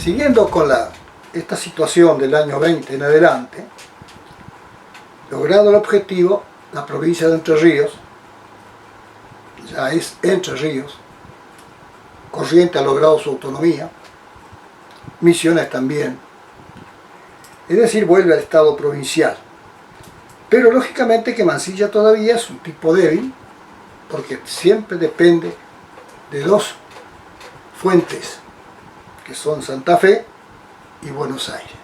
Siguiendo con esta situación del año 20 en adelante, logrado el objetivo, la provincia de Entre Ríos, ya es Entre Ríos, Corrientes ha logrado su autonomía, Misiones también, es decir, vuelve al estado provincial. Pero lógicamente que Mansilla todavía es un tipo débil, porque siempre depende de dos fuentes, que son Santa Fe y Buenos Aires.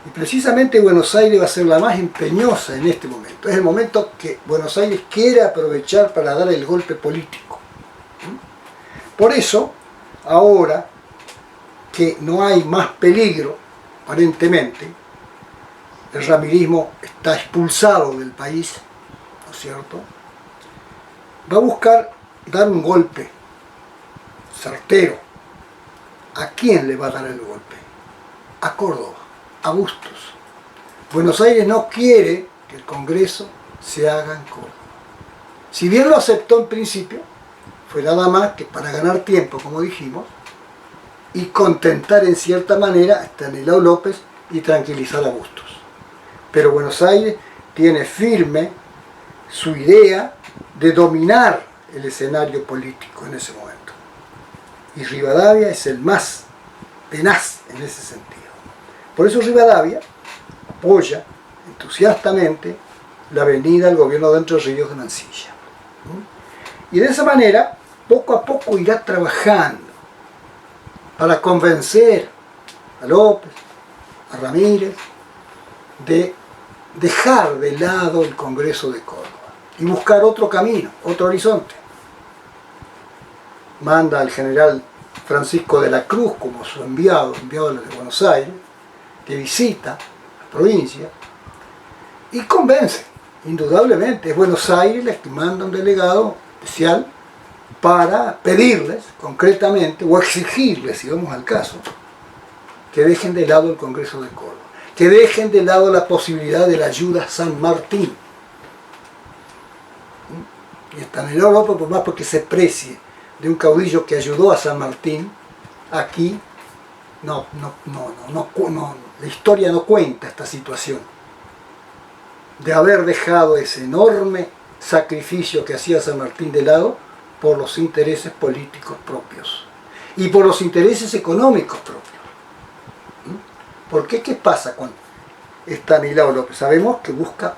Y precisamente Buenos Aires va a ser la más empeñosa en este momento. Es el momento que Buenos Aires quiere aprovechar para dar el golpe político. Por eso, ahora que no hay más peligro, aparentemente, el ramirismo está expulsado del país, ¿no es cierto?, va a buscar dar un golpe certero. ¿A quién le va a dar el golpe? A Córdoba, a Bustos. Buenos Aires no quiere que el Congreso se haga en Córdoba. Si bien lo aceptó en principio, fue nada más que para ganar tiempo, como dijimos, y contentar en cierta manera a Estanislao López y tranquilizar a Bustos. Pero Buenos Aires tiene firme su idea de dominar el escenario político en ese momento. Y Rivadavia es el más tenaz en ese sentido. Por eso Rivadavia apoya entusiastamente la venida al gobierno de Entre Ríos de Mansilla. Y de esa manera, poco a poco irá trabajando para convencer a López, a Ramírez, de dejar de lado el Congreso de Córdoba y buscar otro camino, otro horizonte. Manda al general Francisco de la Cruz como su enviado de Buenos Aires, que visita la provincia y convence, indudablemente. Es Buenos Aires la que manda un delegado especial para pedirles concretamente, o exigirles, si vamos al caso, que dejen de lado el Congreso de Córdoba, que dejen de lado la posibilidad de la ayuda a San Martín. Y Estanislao López, por más porque se precie de un caudillo que ayudó a San Martín, aquí la historia no cuenta esta situación de haber dejado ese enorme sacrificio que hacía San Martín de lado por los intereses políticos propios y por los intereses económicos propios. ¿Por qué? ¿Qué pasa con Estanislao López? Sabemos que busca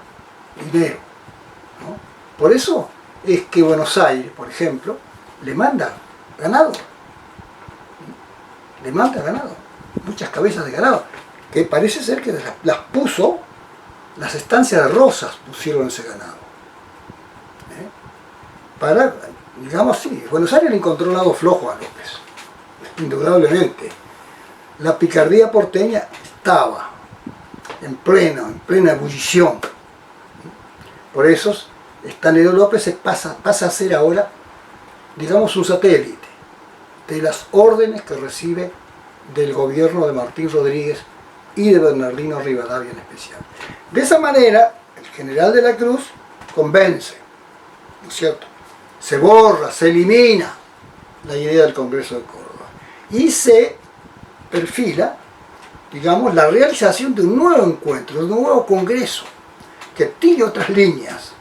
dinero, ¿no? Por eso es que Buenos Aires, por ejemplo, le manda ganado. Le manda ganado. Muchas cabezas de ganado. Que parece ser que las puso, las estancias de Rosas pusieron ese ganado. Para, digamos así, Buenos Aires le encontró un lado flojo a López. Indudablemente. La picardía porteña estaba en plena ebullición. Por eso Estanislao López pasa a ser ahora, digamos, un satélite de las órdenes que recibe del gobierno de Martín Rodríguez y de Bernardino Rivadavia en especial. De esa manera, el general de la Cruz convence, ¿no es cierto? Se borra, se elimina la idea del Congreso de Córdoba y se perfila, digamos, la realización de un nuevo encuentro, de un nuevo congreso que tiene otras líneas,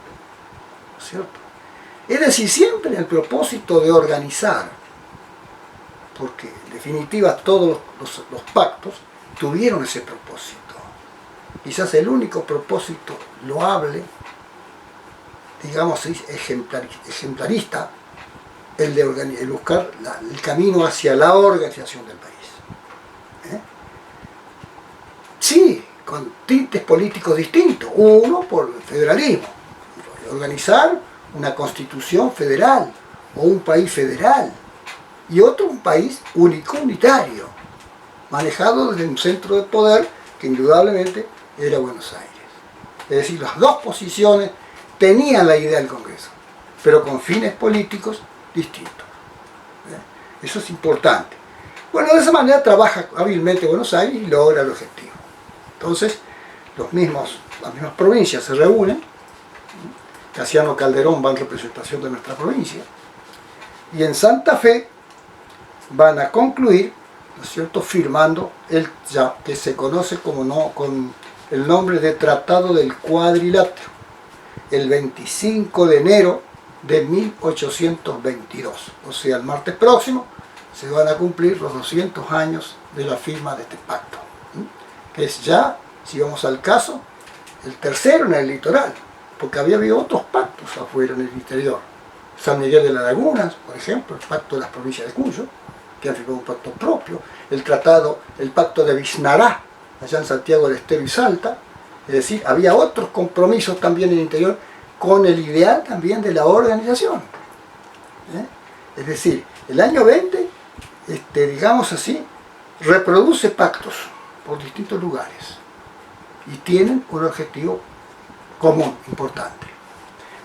¿no es cierto? Es decir, siempre en el propósito de organizar, porque en definitiva todos los pactos tuvieron ese propósito. Quizás el único propósito loable, digamos, ejemplarista, el de buscar el camino hacia la organización del país. Sí, con tintes políticos distintos. Uno por el federalismo, organizar una constitución federal o un país federal, y otro un país único, unitario, manejado desde un centro de poder que indudablemente era Buenos Aires. Es decir, las dos posiciones tenían la idea del Congreso, pero con fines políticos distintos. Eso es importante. Bueno, de esa manera trabaja hábilmente Buenos Aires y logra el objetivo. Entonces, las mismas provincias se reúnen. Casiano Calderón va en representación de nuestra provincia. Y en Santa Fe van a concluir ¿no es cierto?, firmando el ya que se conoce como con el nombre de Tratado del Cuadrilátero, el 25 de enero de 1822. O sea, el martes próximo se van a cumplir los 200 años de la firma de este pacto, que es ya, si vamos al caso, el tercero en el litoral, porque había habido otros pactos afuera en el interior. San Miguel de las Lagunas, por ejemplo, el pacto de las provincias de Cuyo, que han firmado un pacto propio, el pacto de Biznará, allá en Santiago del Estero y Salta. Es decir, había otros compromisos también en el interior con el ideal también de la organización. Es decir, el año 20, digamos así, reproduce pactos por distintos lugares y tienen un objetivo común, importante.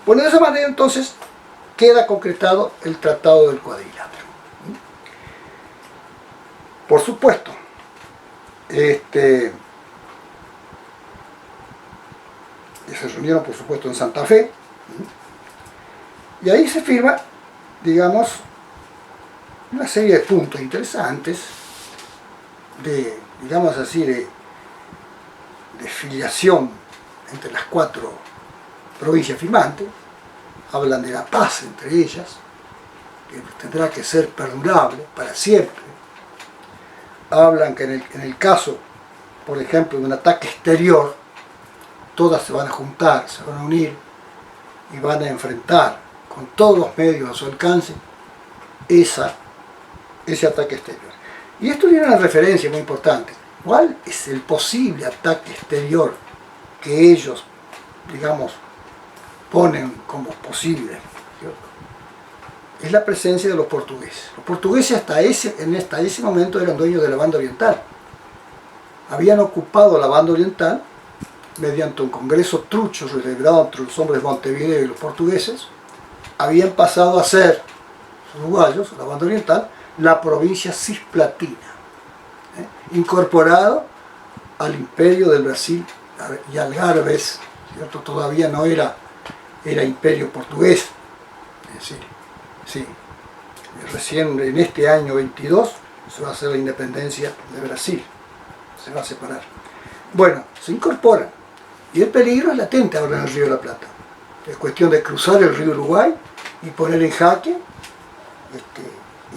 Bueno, de esa manera entonces queda concretado el Tratado del Cuadrilátero. Por supuesto, se reunieron por supuesto en Santa Fe, y ahí se firma, digamos, una serie de puntos interesantes digamos así, de filiación entre las 4 provincias firmantes. Hablan de la paz entre ellas, que tendrá que ser perdurable para siempre. Hablan que en el caso, por ejemplo, de un ataque exterior, todas se van a juntar, se van a unir y van a enfrentar con todos los medios a su alcance ese ataque exterior. Y esto tiene una referencia muy importante. ¿Cuál es el posible ataque exterior que ellos, digamos, ponen como posible? ¿Cierto? Es la presencia de los portugueses. Los portugueses hasta ese momento eran dueños de la banda oriental. Habían ocupado la banda oriental mediante un congreso trucho celebrado entre los hombres de Montevideo y los portugueses. Habían pasado a ser, los uruguayos, la banda oriental, la provincia cisplatina, incorporado al imperio del Brasil y Algarves, ¿cierto? Todavía no era imperio portugués. Es decir, sí, recién en este año 22 se va a hacer la independencia de Brasil, se va a separar. Bueno, se incorporan y el peligro es latente ahora en el Río de la Plata. Es cuestión de cruzar el río Uruguay y poner en jaque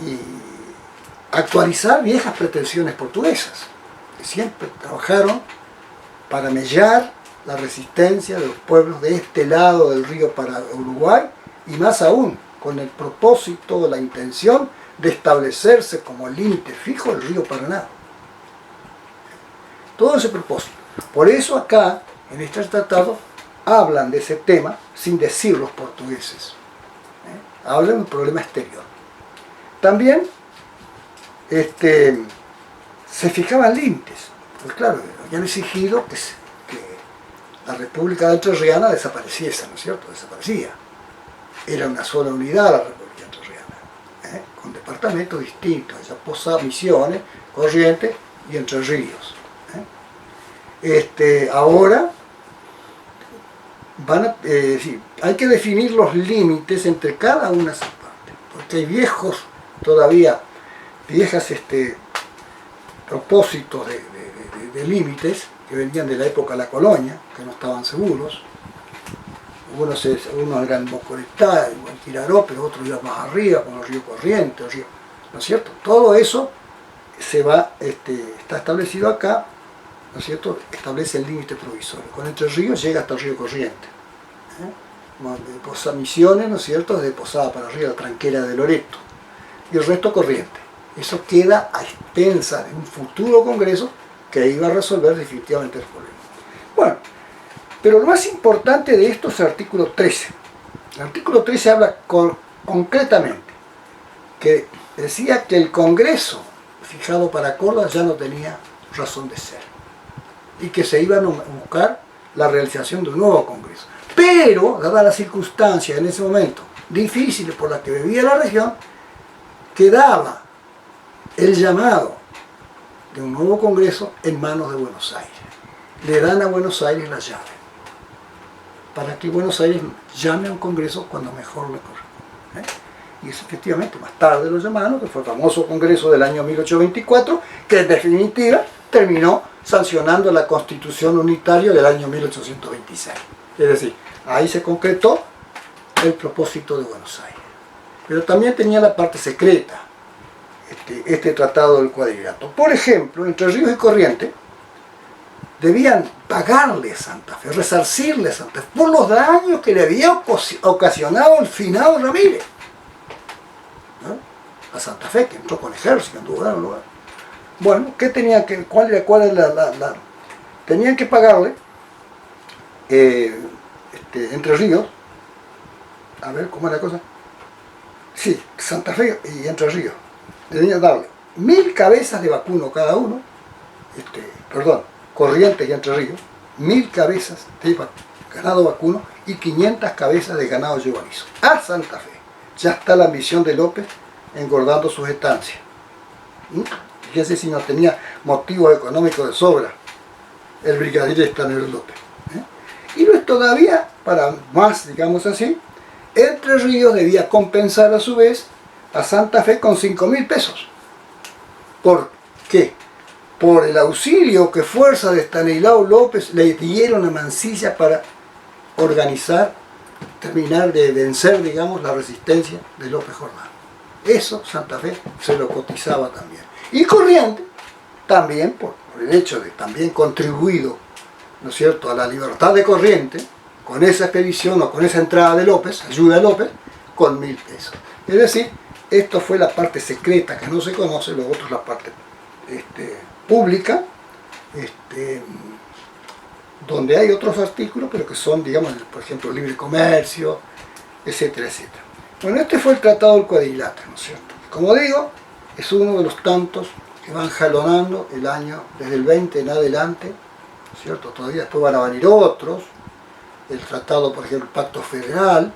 y actualizar viejas pretensiones portuguesas, que siempre trabajaron para mellar la resistencia de los pueblos de este lado del río para Uruguay, y más aún con el propósito, la intención de establecerse como límite fijo el río Paraná. Todo ese propósito. Por eso acá, en este tratado, hablan de ese tema sin decir los portugueses. Hablan del problema exterior. También se fijaban límites. Pues claro, habían exigido que la República Entrerriana desapareciese, ¿no es cierto? Desaparecía. Era una sola unidad la República Entrerriana, con departamentos distintos, ya Posadas, Misiones, Corrientes y Entre Ríos. Ahora sí, hay que definir los límites entre cada una de esas partes, porque hay viejas propósitos de límites que venían de la época de la colonia, que no estaban seguros. Unos eran Mocoretá, igual Quiraró, pero otros iban más arriba, como el río Corrientes, ¿no es cierto? Todo eso está establecido acá, ¿no es cierto? Establece el límite provisorio. Con Entre Ríos llega hasta el río Corrientes. De Posadas Misiones, ¿no es cierto? Desde Posada para arriba, la tranquera de Loreto. Y el resto Corrientes. Eso queda a expensas de un futuro congreso que iba a resolver definitivamente el problema. Bueno, pero lo más importante de esto es el artículo 13. El artículo 13 habla concretamente que decía que el congreso fijado para Córdoba ya no tenía razón de ser y que se iban a buscar la realización de un nuevo congreso. Pero, dadas las circunstancias en ese momento difíciles por las que vivía la región, quedaba el llamado de un nuevo congreso en manos de Buenos Aires. Le dan a Buenos Aires la llave para que Buenos Aires llame a un congreso cuando mejor le corresponde. y es efectivamente más tarde lo llamaron, que fue el famoso Congreso del año 1824, que en definitiva terminó sancionando la Constitución unitaria del año 1826. Es decir, ahí se concretó el propósito de Buenos Aires. Pero también tenía la parte secreta, este tratado del cuadrilátero. Por ejemplo, Entre Ríos y Corrientes debían pagarle a Santa Fe, resarcirle a Santa Fe por los daños que le había ocasionado el finado Ramírez, ¿no? A Santa Fe, que entró con ejército, anduvo dando lugar. Bueno, ¿qué tenía que, cuál era la? Tenían que pagarle Entre Ríos, a ver cómo es la cosa. Sí, Santa Fe y Entre Ríos debían darle 1000 cabezas de vacuno cada uno, Corrientes y Entre Ríos, 1000 cabezas de ganado vacuno y 500 cabezas de ganado llevadizo. A Santa Fe. Ya está la ambición de López engordando sus estancias. Fíjense si no tenía motivos económicos de sobra el brigadier Estanero López. Y no es todavía, para más, digamos así, Entre Ríos debía compensar a su vez a Santa Fe con 5.000 pesos. ¿Por qué? Por el auxilio que fuerzas de Estanislao López le dieron a Mansilla para organizar, terminar de vencer, digamos, la resistencia de López Jordán. Eso Santa Fe se lo cotizaba también. Y Corrientes, también, por el hecho de también contribuido, ¿no es cierto?, a la libertad de Corrientes, con esa expedición o con esa entrada de López, ayuda de López, con 1000 pesos. Es decir, esto fue la parte secreta que no se conoce, lo otro es la parte pública, donde hay otros artículos, pero que son, digamos, por ejemplo, libre comercio, etcétera, etcétera. Bueno, este fue el Tratado del Cuadrilátero, ¿no es cierto? Como digo, es uno de los tantos que van jalonando el año, desde el 20 en adelante, ¿no es cierto? Todavía después van a venir otros, el tratado, por ejemplo, el Pacto Federal,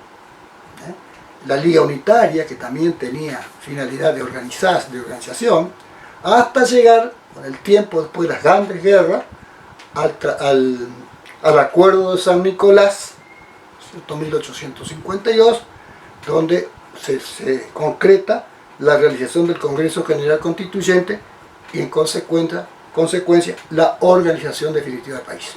la Liga Unitaria, que también tenía finalidad de organización, hasta llegar, con el tiempo después de las grandes guerras, al Acuerdo de San Nicolás, 1852, donde se concreta la realización del Congreso General Constituyente y en consecuencia la organización definitiva del país.